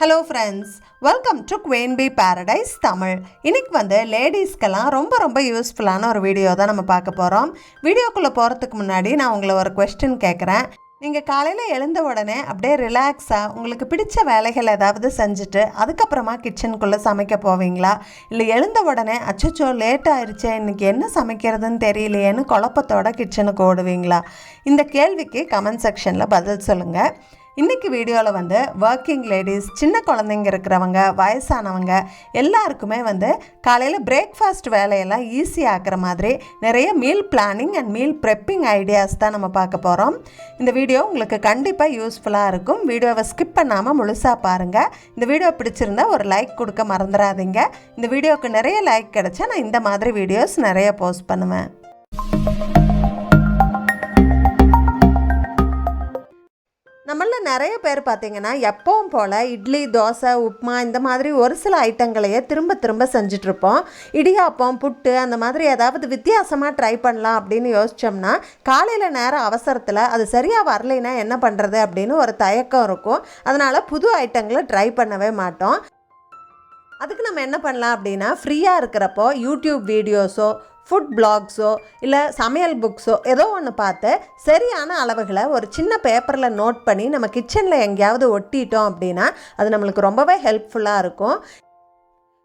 Hello friends, welcome to queen bee paradise Tamil. இன்றைக்கி லேடிஸ்க்கெல்லாம் ரொம்ப யூஸ்ஃபுல்லான ஒரு வீடியோ தான் நம்ம பார்க்க போகிறோம். வீடியோக்குள்ளே போகிறதுக்கு முன்னாடி நான் உங்களை ஒரு கொஸ்டின் கேட்குறேன். நீங்கள் காலையில் எழுந்த உடனே அப்படியே ரிலாக்ஸாக உங்களுக்கு பிடிச்ச வேலைகள் ஏதாவது செஞ்சுட்டு அதுக்கப்புறமா கிச்சனுக்குள்ளே சமைக்க போவீங்களா? இல்லை எழுந்த உடனே அச்சோ லேட் ஆயிடுச்சே, இன்றைக்கி என்ன சமைக்கிறதுன்னு தெரியலையேன்னு குழப்பத்தோட கிச்சனுக்கு ஓடுவீங்களா? இந்த கேள்விக்கு கமெண்ட் செக்ஷனில் பதில் சொல்லுங்கள். இன்றைக்கி வீடியோவில் ஒர்க்கிங் லேடிஸ், சின்ன குழந்தைங்க இருக்கிறவங்க, வயசானவங்க எல்லாருக்குமே காலையில் பிரேக்ஃபாஸ்ட் வேலையெல்லாம் ஈஸியாக ஆக்குற மாதிரி நிறைய meal planning and meal prepping ideas தான் நம்ம பார்க்க போகிறோம். இந்த வீடியோ உங்களுக்கு கண்டிப்பாக யூஸ்ஃபுல்லாக இருக்கும். வீடியோவை ஸ்கிப் பண்ணாமல் முழுசாக பாருங்கள். இந்த வீடியோ பிடிச்சிருந்தா ஒரு லைக் கொடுக்க மறந்துடாதீங்க. இந்த வீடியோவுக்கு நிறைய லைக் கிடைச்சா நான் இந்த மாதிரி வீடியோஸ் நிறைய போஸ்ட் பண்ணுவேன். நம்மளில் நிறைய பேர் பார்த்திங்கன்னா எப்பவும் போல் இட்லி, தோசை, உப்புமா இந்த மாதிரி ஒரு சில ஐட்டங்களையே திரும்ப செஞ்சிட்ருப்போம். இடியாப்பம், புட்டு அந்த மாதிரி ஏதாவது வித்தியாசமாக ட்ரை பண்ணலாம் அப்படின்னு யோசித்தோம்னா காலையில் நேரம் அவசரத்தில் அது சரியாக வரலைன்னா என்ன பண்ணுறது அப்படின்னு ஒரு தயக்கம் இருக்கும். அதனால் புது ஐட்டங்களை ட்ரை பண்ணவே மாட்டோம். அதுக்கு நம்ம என்ன பண்ணலாம் அப்படின்னா, ஃப்ரீயாக இருக்கிறப்போ யூடியூப் வீடியோஸோ, ஃபுட் பிளாக்ஸோ, இல்லை சமையல் புக்ஸோ ஏதோ ஒன்று பார்த்து சரியான அளவுகளை ஒரு சின்ன பேப்பரில் நோட் பண்ணி நம்ம கிச்சனில் எங்கேயாவது ஒட்டிட்டோம் அப்படின்னா அது நம்மளுக்கு ரொம்பவே ஹெல்ப்ஃபுல்லாக இருக்கும்.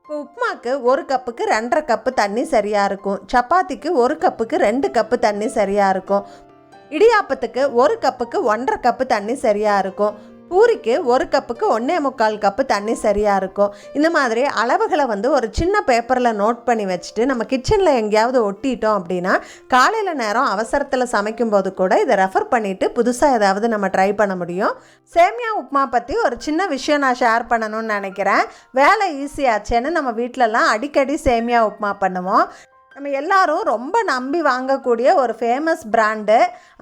இப்போ உப்புமாக்கு 1 கப்புக்கு 2.5 கப்பு தண்ணி சரியாக இருக்கும். சப்பாத்திக்கு 1 கப்புக்கு 2 கப்பு தண்ணி சரியாக இருக்கும். இடியாப்பத்துக்கு 1 கப்புக்கு 1.5 கப்பு தண்ணி சரியாக இருக்கும். பூரிக்கு 1 கப்புக்கு 1.25 கப்பு தண்ணி சரியாக இருக்கும். இந்த மாதிரி அளவுகளை ஒரு சின்ன பேப்பரில் நோட் பண்ணி வச்சுட்டு நம்ம கிச்சனில் எங்கேயாவது ஒட்டிட்டோம் அப்படின்னா காலையில் நேரம் அவசரத்தில் சமைக்கும்போது கூட இதை ரெஃபர் பண்ணிவிட்டு புதுசாக ஏதாவது நம்ம ட்ரை பண்ண முடியும். சேமியா உப்புமா பற்றி ஒரு சின்ன விஷயம் நான் ஷேர் பண்ணணும்னு நினைக்கிறேன். வேலை ஈஸியாச்சேன்னு நம்ம வீட்டிலலாம் அடிக்கடி சேமியா உப்புமா பண்ணுவோம். நம்ம எல்லாரும் ரொம்ப நம்பி வாங்கக்கூடிய ஒரு ஃபேமஸ் பிராண்டு.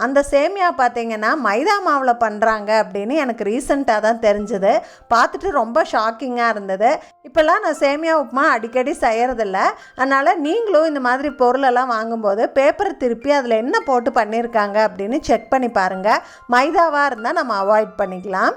அந்த சேமியா பார்த்திங்கன்னா மைதா மாவில் பண்ணுறாங்க அப்படின்னு எனக்கு ரீசெண்டாக தான் தெரிஞ்சது. பார்த்துட்டு ரொம்ப ஷாக்கிங்காக இருந்தது. இப்போல்லாம் நான் சேமியா உப்புமா அடிக்கடி செய்கிறதில்ல. அதனால் நீங்களும் இந்த மாதிரி பொருளெல்லாம் வாங்கும்போது பேப்பரை திருப்பி அதில் என்ன போட்டு பண்ணியிருக்காங்க அப்படின்னு செக் பண்ணி பாருங்கள். மைதாவாக இருந்தால் நம்ம அவாய்ட் பண்ணிக்கலாம்.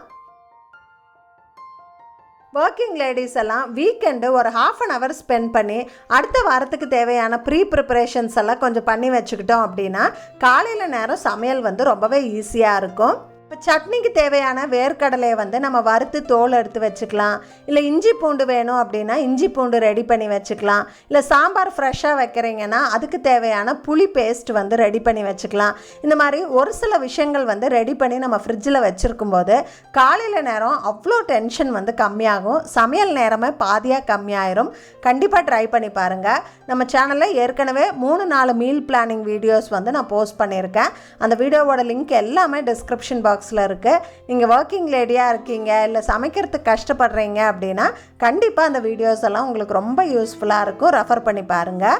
ஒர்க்கிங் லேடிஸ் எல்லாம் வீக்கெண்டு ஒரு 1/2 hour ஸ்பெண்ட் பண்ணி அடுத்த வாரத்துக்கு தேவையான ப்ரிப்ரேஷன்ஸ் எல்லாம் கொஞ்சம் பண்ணி வச்சுக்கிட்டோம் அப்படின்னா காலையில் நேரம் சமையல் ரொம்பவே ஈஸியாக இருக்கும். இப்போ சட்னிக்கு தேவையான வேர்க்கடலையை நம்ம வறுத்து தோல் எடுத்து வச்சுக்கலாம். இல்லை இஞ்சி பூண்டு வேணும் அப்படின்னா இஞ்சி பூண்டு ரெடி பண்ணி வச்சுக்கலாம். இல்லை சாம்பார் ஃப்ரெஷ்ஷாக வைக்கிறீங்கன்னா அதுக்கு தேவையான புளி பேஸ்ட் ரெடி பண்ணி வச்சுக்கலாம். இந்த மாதிரி ஒரு சில விஷயங்கள் ரெடி பண்ணி நம்ம ஃப்ரிட்ஜில் வச்சுருக்கும் போது காலையில் நேரம் அவ்வளோ டென்ஷன் கம்மியாகும். சமையல் நேரமே பாதியாக கம்மியாயிரும். கண்டிப்பாக ட்ரை பண்ணி பாருங்கள். நம்ம சேனலில் ஏற்கனவே 3-4 மீல் பிளானிங் வீடியோஸ் நான் போஸ்ட் பண்ணியிருக்கேன். அந்த வீடியோவோட லிங்க் எல்லாமே டிஸ்கிரிப்ஷன் பாக்ஸில் இருக்குது. நீங்கள் ஒர்க்கிங் லேடியாக இருக்கீங்க, இல்லை சமைக்கிறதுக்கு கஷ்டப்படுறீங்க அப்படின்னா கண்டிப்பாக அந்த வீடியோஸ் எல்லாம் உங்களுக்கு ரொம்ப யூஸ்ஃபுல்லாக இருக்கும். ரெஃபர் பண்ணி பாருங்கள்.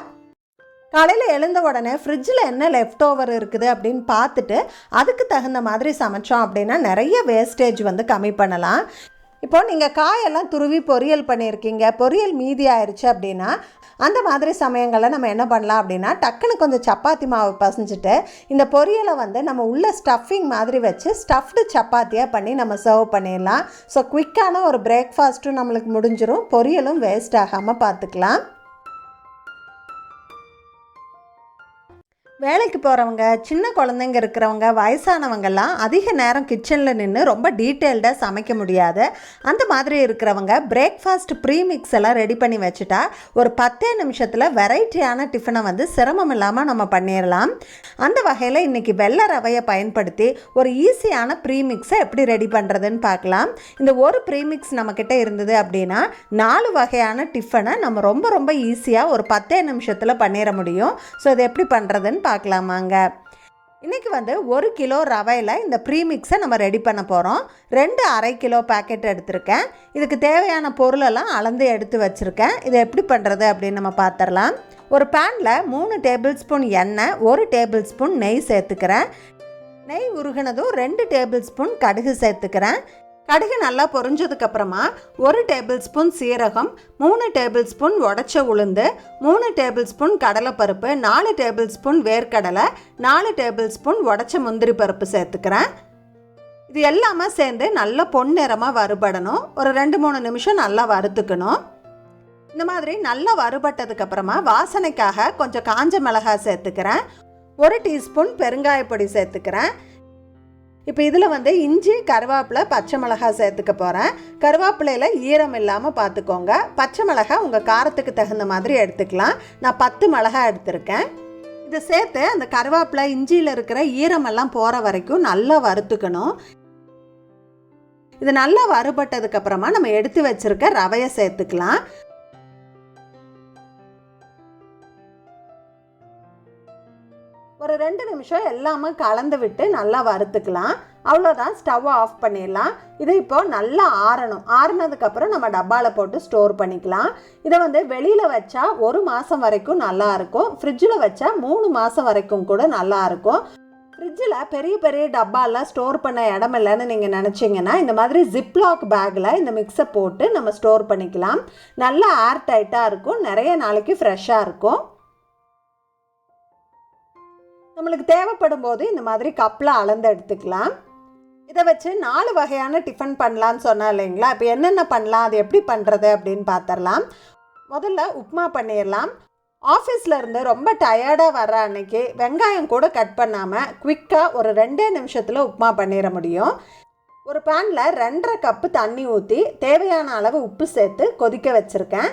காலையில் எழுந்த உடனே ஃப்ரிட்ஜில் என்ன லெஃப்ட் ஓவர் இருக்குது அப்படின்னு பார்த்துட்டு அதுக்கு தகுந்த மாதிரி சமைச்சோம் அப்படின்னா நிறைய வேஸ்டேஜ் கம்மி பண்ணலாம். இப்போது நீங்கள் காயெல்லாம் துருவி பொரியல் பண்ணியிருக்கீங்க, பொரியல் மீதி ஆயிடுச்சு அப்படின்னா அந்த மாதிரி சமயங்களில் நம்ம என்ன பண்ணலாம் அப்படின்னா டக்குன்னு கொஞ்சம் சப்பாத்தி மாவு பசைஞ்சிட்டு இந்த பொரியலை நம்ம உள்ள ஸ்டஃபிங் மாதிரி வச்சு ஸ்டஃப்டு சப்பாத்தியாக பண்ணி நம்ம சர்வ் பண்ணிடலாம். ஸோ குயிக்கான ஒரு பிரேக்ஃபாஸ்ட்டும் நம்மளுக்கு முடிஞ்சிடும், பொரியலும் வேஸ்ட் ஆகாமல் பார்த்துக்கலாம். வேலைக்கு போகிறவங்க, சின்ன குழந்தைங்க இருக்கிறவங்க, வயசானவங்கெல்லாம் அதிக நேரம் கிச்சனில் நின்று ரொம்ப டீட்டெயில்டாக சமைக்க முடியாது. அந்த மாதிரி இருக்கிறவங்க பிரேக்ஃபாஸ்ட் ப்ரீமிக்ஸ் எல்லாம் ரெடி பண்ணி வச்சுட்டா ஒரு 10 நிமிஷத்தில் வெரைட்டியான டிஃபனை சிரமம் இல்லாமல் நம்ம பண்ணிடலாம். அந்த வகையில் இன்றைக்கி வெள்ளை ரவையை பயன்படுத்தி ஒரு ஈஸியான ப்ரீமிக்ஸை எப்படி ரெடி பண்ணுறதுன்னு பார்க்கலாம். இந்த ஒரு ப்ரீமிக்ஸ் நம்மக்கிட்ட இருந்தது அப்படின்னா 4 வகையான டிஃபனை நம்ம ரொம்ப ஈஸியாக ஒரு 10 நிமிஷத்தில் பண்ணிட முடியும். ஸோ இதை எப்படி பண்ணுறதுன்னு பார்க்கலாமாங்க. இன்றைக்கி 1 கிலோ ரவையில் இந்த ப்ரீமிக்ஸை நம்ம ரெடி பண்ண போகிறோம். 2 1/2 கிலோ பேக்கெட் எடுத்திருக்கேன். இதுக்கு தேவையான பொருளெல்லாம் அளந்து எடுத்து வச்சுருக்கேன். இதை எப்படி பண்ணுறது அப்படின்னு நம்ம பார்த்துடலாம். ஒரு பேனில் 3 டேபிள் ஸ்பூன் எண்ணெய், 1 டேபிள் ஸ்பூன் நெய் சேர்த்துக்கிறேன். நெய் உருகினதும் 2 டேபிள் ஸ்பூன் கடுகு சேர்த்துக்கிறேன். கடுகு நல்லா பொரிஞ்சதுக்கப்புறமா 1 டேபிள் ஸ்பூன் சீரகம், 3 டேபிள் ஸ்பூன் உடைச்ச உளுந்து, 3 டேபிள் ஸ்பூன் கடலைப்பருப்பு, 4 டேபிள் ஸ்பூன் வேர்க்கடலை, 4 டேபிள் ஸ்பூன் உடைச்ச முந்திரி பருப்பு சேர்த்துக்கிறேன். இது எல்லாமே சேர்ந்து நல்ல பொன்னிறமாக வறுபடணும். ஒரு 2-3 நிமிஷம் நல்லா வறுத்துக்கணும். இந்த மாதிரி நல்லா வறுபட்டதுக்கப்புறமா வாசனைக்காக கொஞ்சம் காஞ்ச மிளகாய் சேர்த்துக்கிறேன். 1 டீஸ்பூன் பெருங்காயப்பொடி சேர்த்துக்கிறேன். இப்போ இதில் இஞ்சி, கருவேப்பிலை, பச்சை மிளகாய் சேர்த்துக்க போகிறேன். கருவேப்பிலையில் ஈரம் இல்லாமல் பார்த்துக்கோங்க. பச்சை மிளகாய் உங்கள் காரத்துக்கு தகுந்த மாதிரி எடுத்துக்கலாம். நான் 10 மிளகாய் எடுத்திருக்கேன். இதை சேர்த்து அந்த கருவேப்பிலை, இஞ்சியில் இருக்கிற ஈரமெல்லாம் போகிற வரைக்கும் நல்லா வறுத்துக்கணும். இது நல்லா வறுபட்டதுக்கப்புறமா நம்ம எடுத்து வச்சுருக்க ரவையை சேர்த்துக்கலாம். ஒரு 2 நிமிஷம் எல்லாமே கலந்து விட்டு நல்லா வறுத்துக்கலாம். அவ்வளோதான், ஸ்டவ்வை ஆஃப் பண்ணிடலாம். இது இப்போது நல்லா ஆறணும். ஆறுனதுக்கப்புறம் நம்ம டப்பாவில் போட்டு ஸ்டோர் பண்ணிக்கலாம். இதை வெளியில் வச்சா 1 மாதம் வரைக்கும் நல்லாயிருக்கும். ஃப்ரிட்ஜில் வச்சா 3 மாதம் வரைக்கும் கூட நல்லாயிருக்கும். ஃப்ரிட்ஜில் பெரிய பெரிய டப்பாலாம் ஸ்டோர் பண்ண இடம் இல்லைன்னு நீங்கள் நினச்சிங்கன்னா இந்த மாதிரி ஜிப்லாக் பேக்கில் இந்த மிக்ஸை போட்டு நம்ம ஸ்டோர் பண்ணிக்கலாம். நல்லா ஏர் டைட்டாக இருக்கும். நிறைய நாளைக்கு ஃப்ரெஷ்ஷாக இருக்கும். நம்மளுக்கு தேவைப்படும் போது இந்த மாதிரி கப்பில் அளந்து எடுத்துக்கலாம். இதை வச்சு 4 வகையான டிஃபன் பண்ணலான்னு சொன்னா இல்லைங்களா? இப்போ என்னென்ன பண்ணலாம், அது எப்படி பண்ணுறது அப்படின்னு பார்த்துடலாம். முதல்ல உப்புமா பண்ணிடலாம். ஆஃபீஸில் இருந்து ரொம்ப டயர்டாக வர்ற அன்னைக்கு வெங்காயம் கூட கட் பண்ணாமல் குவிக்காக ஒரு 2 நிமிஷத்தில் உப்புமா பண்ணிட முடியும். ஒரு பேனில் 2.5 கப்பு தண்ணி ஊற்றி தேவையான அளவு உப்பு சேர்த்து கொதிக்க வச்சுருக்கேன்.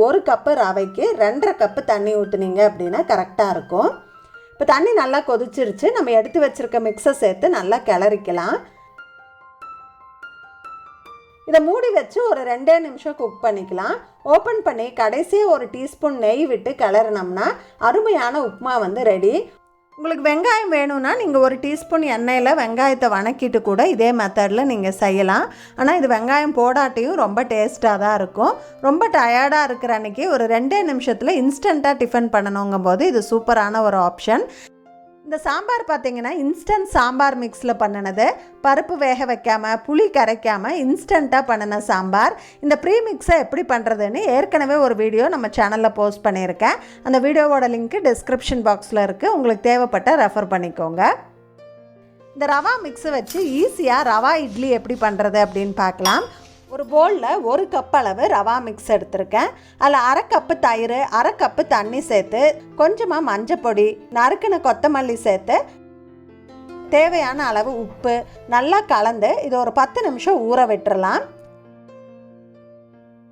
1 கப்பு ரவைக்கு 2.5 கப்பு தண்ணி ஊற்றுனீங்க அப்படின்னா கரெக்டாக இருக்கும். இப்போ தண்ணி நல்லா கொதிச்சிருச்சு. நம்ம எடுத்து வச்சுருக்க மிக்ஸை சேர்த்து நல்லா கிளறிக்கலாம். இதை மூடி வச்சு ஒரு 2 நிமிஷம் குக் பண்ணிக்கலாம். ஓப்பன் பண்ணி கடைசியாக 1 டீஸ்பூன் நெய் விட்டு கிளறினோம்னா அருமையான உப்புமா ரெடி. உங்களுக்கு வெங்காயம் வேணும்னா நீங்கள் 1 டீஸ்பூன் எண்ணெயில் வெங்காயத்தை வணக்கிட்டு கூட இதே மெத்தடில் நீங்கள் செய்யலாம். ஆனால் இது வெங்காயம் போடாட்டியும் ரொம்ப டேஸ்ட்டாக தான் இருக்கும். ரொம்ப டயர்டாக இருக்கிற அன்றைக்கி ஒரு 2 நிமிஷத்தில் இன்ஸ்டண்ட்டாக டிஃபன் பண்ணணுங்கும் போது இது சூப்பரான ஒரு ஆப்ஷன். இந்த சாம்பார் பார்த்திங்கன்னா இன்ஸ்டன்ட் சாம்பார் மிக்ஸில் பண்ணினது. பருப்பு வேக வைக்காமல், புளி கரைக்காமல் இன்ஸ்டண்ட்டாக பண்ணின சாம்பார். இந்த ப்ரீ மிக்ஸை எப்படி பண்ணுறதுன்னு ஏற்கனவே ஒரு வீடியோ நம்ம சேனலில் போஸ்ட் பண்ணியிருக்கேன். அந்த வீடியோவோட லிங்க்கு டிஸ்கிரிப்ஷன் பாக்ஸில் இருக்குது. உங்களுக்கு தேவைப்பட்ட ரெஃபர் பண்ணிக்கோங்க. இந்த ரவா மிக்ஸை வச்சு ஈஸியாக ரவா இட்லி எப்படி பண்ணுறது அப்படின்னு பார்க்கலாம். ஒரு பவுலில் 1 கப் அளவு ரவா மிக்ஸ் எடுத்திருக்கேன். அதில் 1/2 கப்பு தயிர், 1/2 கப்பு தண்ணி சேர்த்து கொஞ்சமாக மஞ்சப்பொடி, நறுக்கின கொத்தமல்லி சேர்த்து தேவையான அளவு உப்பு நல்லா கலந்து இது ஒரு 10 நிமிஷம் ஊற விட்டுறலாம்.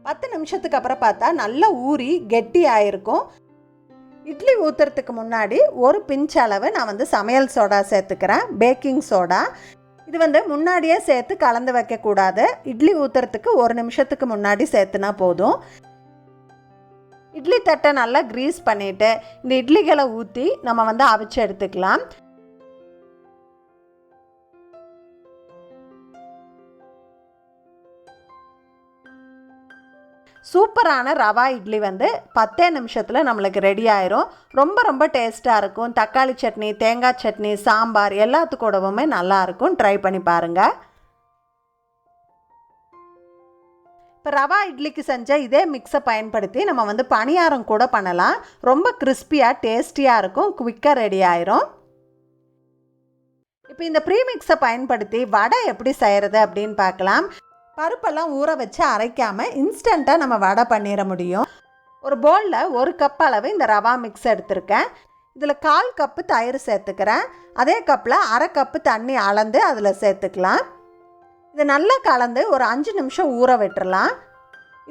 10 நிமிஷத்துக்கு அப்புறம் பார்த்தா நல்லா ஊறி கெட்டி ஆயிருக்கும். இட்லி ஊற்றுறதுக்கு முன்னாடி 1 பிஞ்ச் அளவு நான் சமையல் சோடா சேர்த்துக்கிறேன், பேக்கிங் சோடா. இது முன்னாடியே சேர்த்து கலந்து வைக்கக்கூடாது. இட்லி ஊற்றுறதுக்கு 1 நிமிஷத்துக்கு முன்னாடி சேர்த்துனா போதும். இட்லி தட்டை நல்லா க்ரீஸ் பண்ணிவிட்டு இந்த இட்லிகளை ஊற்றி நம்ம அவிச்சு எடுத்துக்கலாம். சூப்பரான ரவா இட்லி 10 நிமிஷத்தில் நம்மளுக்கு ரெடி ஆயிரும். ரொம்ப ரொம்ப டேஸ்ட்டாக இருக்கும். தக்காளி சட்னி, தேங்காய் சட்னி, சாம்பார் எல்லாத்துக்கூடவுமே நல்லாயிருக்கும். ட்ரை பண்ணி பாருங்கள். இப்போ ரவா இட்லிக்கு செஞ்ச இதே மிக்ஸை பயன்படுத்தி நம்ம பணியாரம் கூட பண்ணலாம். ரொம்ப கிறிஸ்பியாக டேஸ்டியாக இருக்கும். குவிக்காக ரெடி ஆயிரும். இப்போ இந்த ப்ரீ மிக்ஸை பயன்படுத்தி வடை எப்படி செய்கிறது அப்படின்னு பார்க்கலாம். பருப்பெல்லாம் ஊற வச்சு அரைக்காமல் இன்ஸ்டண்ட்டாக நம்ம வடை பண்ணிட முடியும். ஒரு பவுலில் 1 கப் அளவு இந்த ரவா மிக்ஸ் எடுத்திருக்கேன். இதில் 1/4 கப்பு தயிர் சேர்த்துக்கிறேன். அதே கப்பில் 1/2 கப்பு தண்ணி அளந்து அதில் சேர்த்துக்கலாம். இது நல்லா கலந்து ஒரு 5 நிமிஷம் ஊற விட்டுறலாம்.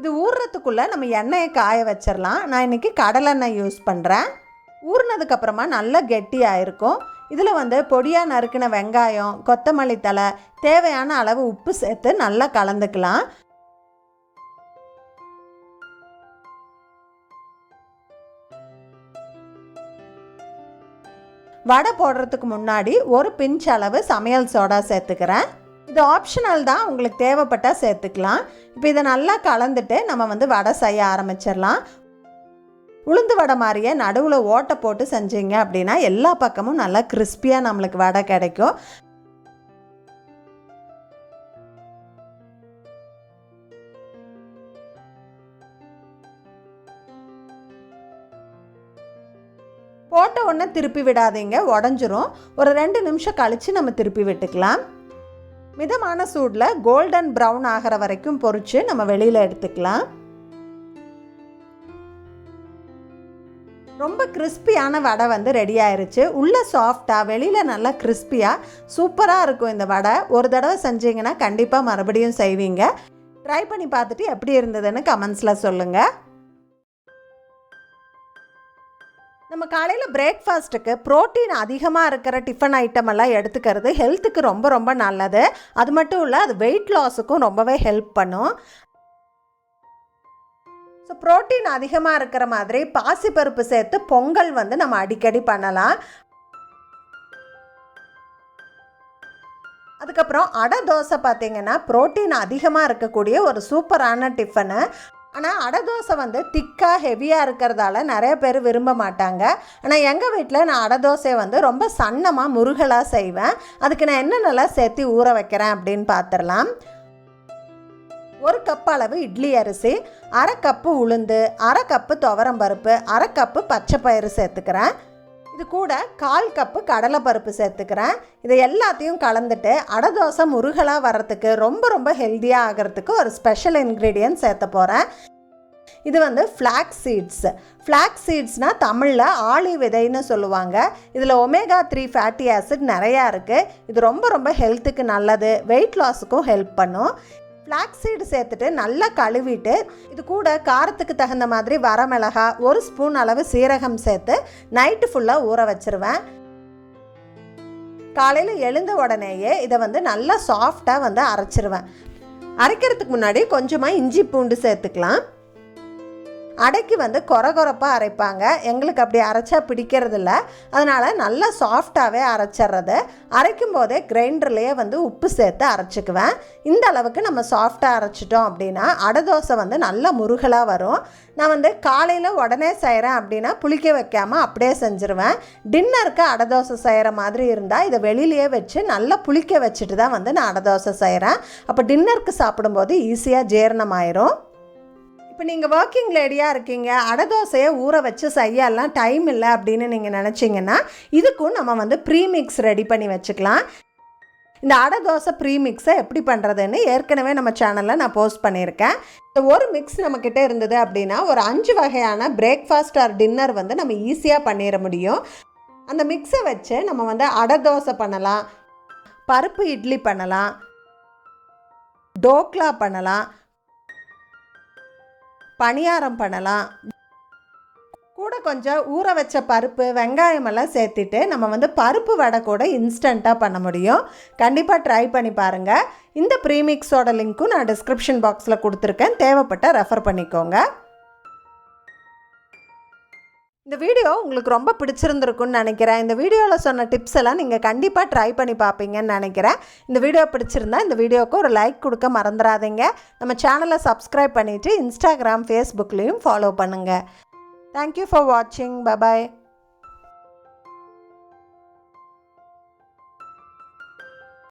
இது ஊறுறதுக்குள்ளே நம்ம எண்ணெயை காய வச்சிடலாம். நான் இன்றைக்கி கடலெண்ணெய் யூஸ் பண்ணுறேன். ஊறினதுக்கப்புறமா நல்லா கெட்டியாக இருக்கும். இதில் பொடியாக நறுக்கின வெங்காயம், கொத்தமல்லி தழை, தேவையான அளவு உப்பு சேர்த்து நல்லா கலந்துக்கலாம். வடை போடுறதுக்கு முன்னாடி 1 பிஞ்ச் அளவு சமையல் சோடா சேர்த்துக்கிறேன். இது ஆப்ஷனல் தான், உங்களுக்கு தேவைப்பட்டால் சேர்த்துக்கலாம். இப்போ இதை நல்லா கலந்துட்டு நம்ம வடை செய்ய ஆரம்பிச்சிடலாம். உளுந்து வடை மாதிரியே நடுவில் ஓட்டை போட்டு செஞ்சீங்க அப்படின்னா எல்லா பக்கமும் நல்லா கிறிஸ்பியாக நம்மளுக்கு வடை கிடைக்கும். போட்ட உடனே திருப்பி விடாதீங்க, உடஞ்சிரும். ஒரு 2 நிமிஷம் கழித்து நம்ம திருப்பி விட்டுக்கலாம். மிதமான சூடில் கோல்டன் ப்ரௌன் ஆகிற வரைக்கும் பொரித்து நம்ம வெளியில் எடுத்துக்கலாம். ரொம்ப கிறிஸ்பியான வடை வந்து ரெடி ஆயிருச்சு. உள்ளே சாஃப்டாக, வெளியில் நல்லா கிறிஸ்பியாக சூப்பராக இருக்கும் இந்த வடை. ஒரு தடவை செஞ்சீங்கன்னா கண்டிப்பாக மறுபடியும் செய்வீங்க. ட்ரை பண்ணி பார்த்துட்டு எப்படி இருந்ததுன்னு கமெண்ட்ஸில் சொல்லுங்கள். நம்ம காலையில் பிரேக்ஃபாஸ்ட்டுக்கு ப்ரோட்டீன் அதிகமாக இருக்கிற டிஃபன் ஐட்டம் எல்லாம் எடுத்துக்கிறது ஹெல்த்துக்கு ரொம்ப ரொம்ப நல்லது. அது மட்டும் இல்லை, அது வெயிட் லாஸுக்கும் ரொம்பவே ஹெல்ப் பண்ணும். ஸோ ப்ரோட்டீன் அதிகமாக இருக்கிற மாதிரி பாசிப்பருப்பு சேர்த்து பொங்கல் வந்து நம்ம அடிக்கடி பண்ணலாம். அதுக்கப்புறம் அடை தோசை பார்த்திங்கன்னா ப்ரோட்டீன் அதிகமாக இருக்கக்கூடிய ஒரு சூப்பரான டிஃபனு. ஆனால் அடை தோசை வந்து திக்காக ஹெவியாக இருக்கிறதால நிறைய பேர் விரும்ப மாட்டாங்க. ஆனால் எங்கள் வீட்டில் நான் அடை தோசையை வந்து ரொம்ப சன்னமாக முருகலாக செய்வேன். அதுக்கு நான் என்னென்னலாம் சேர்த்து ஊற வைக்கிறேன் அப்படின்னு பார்த்துடலாம். 1 கப் அளவு இட்லி அரிசி, 1/2 கப்பு உளுந்து, 1/2 கப்பு துவரம்பருப்பு, 1/2 கப்பு பச்சை பயிறு சேர்த்துக்கிறேன். இது கூட 1/4 கப்பு கடலைப்பருப்பு சேர்த்துக்கிறேன். இதை எல்லாத்தையும் கலந்துட்டு அடை தோசை முருகலாக வர்றதுக்கு ரொம்ப ரொம்ப ஹெல்த்தியாக ஆகிறதுக்கு ஒரு ஸ்பெஷல் இன்க்ரீடியன்ட் சேர்த்த போகிறேன். இது வந்து ஃப்ளாக்ஸ் சீட்ஸ். ஃப்ளாக்ஸ் சீட்ஸ்னால் தமிழில் ஆளி விதைன்னு சொல்லுவாங்க. இதில் ஒமேகா 3 ஃபேட்டி ஆசிட் நிறையா இருக்குது. இது ரொம்ப ரொம்ப ஹெல்த்துக்கு நல்லது, வெயிட் லாஸுக்கும் ஹெல்ப் பண்ணும். ஃப்ளாக்ஸ் சீடு சேர்த்துட்டு நல்லா கழுவிட்டு இது கூட காரத்துக்கு தகுந்த மாதிரி வரமிளகாய், 1 ஸ்பூன் அளவு சீரகம் சேர்த்து நைட்டு ஃபுல்லாக ஊற வச்சுருவேன். காலையில் எழுந்த உடனேயே இதை வந்து நல்லா சாஃப்டாக வந்து அரைச்சிருவேன். அரைக்கிறதுக்கு முன்னாடி கொஞ்சமாக இஞ்சி பூண்டு சேர்த்துக்கலாம். அடைக்கு வந்து கொரகொரப்பாக அரைப்பாங்க. எங்களுக்கு அப்படி அரைச்சா பிடிக்கிறதில்ல. அதனால் நல்லா சாஃப்டாகவே அரைச்சிட்றது. அரைக்கும் போதே கிரைண்டர்லேயே வந்து உப்பு சேர்த்து அரைச்சிக்குவேன். இந்த அளவுக்கு நம்ம சாஃப்டாக அரைச்சிட்டோம் அப்படின்னா அடை தோசை வந்து நல்லா முருகலாக வரும். நான் வந்து காலையில் உடனே செய்கிறேன் அப்படின்னா புளிக்க வைக்காமல் அப்படியே செஞ்சுருவேன். டின்னருக்கு அடை தோசை செய்கிற மாதிரி இருந்தால் இதை வெளியிலேயே வச்சு நல்லா புளிக்க வச்சுட்டு தான் வந்து நான் அடை தோசை செய்கிறேன். அப்போ டின்னருக்கு சாப்பிடும்போது ஈஸியாக ஜீரணமாயிரும். இப்போ நீங்கள் ஒர்க்கிங் லேடியாக இருக்கீங்க, அடை தோசையை ஊற வச்சு செய்யலாம் டைம் இல்லை அப்படின்னு நீங்கள் நினச்சிங்கன்னா இதுக்கும் நம்ம வந்து ப்ரீமிக்ஸ் ரெடி பண்ணி வச்சுக்கலாம். இந்த அடை தோசை ப்ரீமிக்ஸை எப்படி பண்ணுறதுன்னு ஏற்கனவே நம்ம சேனலில் நான் போஸ்ட் பண்ணியிருக்கேன். இந்த ஒரு மிக்ஸ் நம்மக்கிட்ட இருந்தது அப்படின்னா ஒரு 5 வகையான பிரேக்ஃபாஸ்ட் ஆர் டின்னர் வந்து நம்ம ஈஸியாக பண்ணிட முடியும். அந்த மிக்ஸை வச்சு நம்ம வந்து அடை தோசை பண்ணலாம், பருப்பு இட்லி பண்ணலாம், டோக்லா பண்ணலாம், பணியாரம் பண்ணலாம். கூட கொஞ்சம் ஊற வச்ச பருப்பு, வெங்காயம் எல்லாம் சேர்த்துட்டு நம்ம வந்து பருப்பு வடை கூட இன்ஸ்டண்ட்டாக பண்ண முடியும். கண்டிப்பாக ட்ரை பண்ணி பாருங்கள். இந்த ப்ரீமிக்ஸோட லிங்க்கும் நான் டிஸ்கிரிப்ஷன் பாக்ஸில் கொடுத்துருக்கேன். தேவைப்பட்ட ரெஃபர் பண்ணிக்கோங்க. இந்த வீடியோ உங்களுக்கு ரொம்ப பிடிச்சிருந்துருக்குன்னு நினைக்கிறேன். இந்த வீடியோவில் சொன்ன டிப்ஸ் எல்லாம் நீங்கள் கண்டிப்பாக ட்ரை பண்ணி பார்ப்பீங்கன்னு நினைக்கிறேன். இந்த வீடியோ பிடிச்சிருந்தா இந்த வீடியோவுக்கு ஒரு லைக் கொடுக்க மறந்துடாதீங்க. நம்ம சேனலை சப்ஸ்கிரைப் பண்ணிவிட்டு இன்ஸ்டாகிராம், ஃபேஸ்புக்லேயும் ஃபாலோ பண்ணுங்கள். தேங்க்யூ ஃபார் வாட்சிங். பபாய்.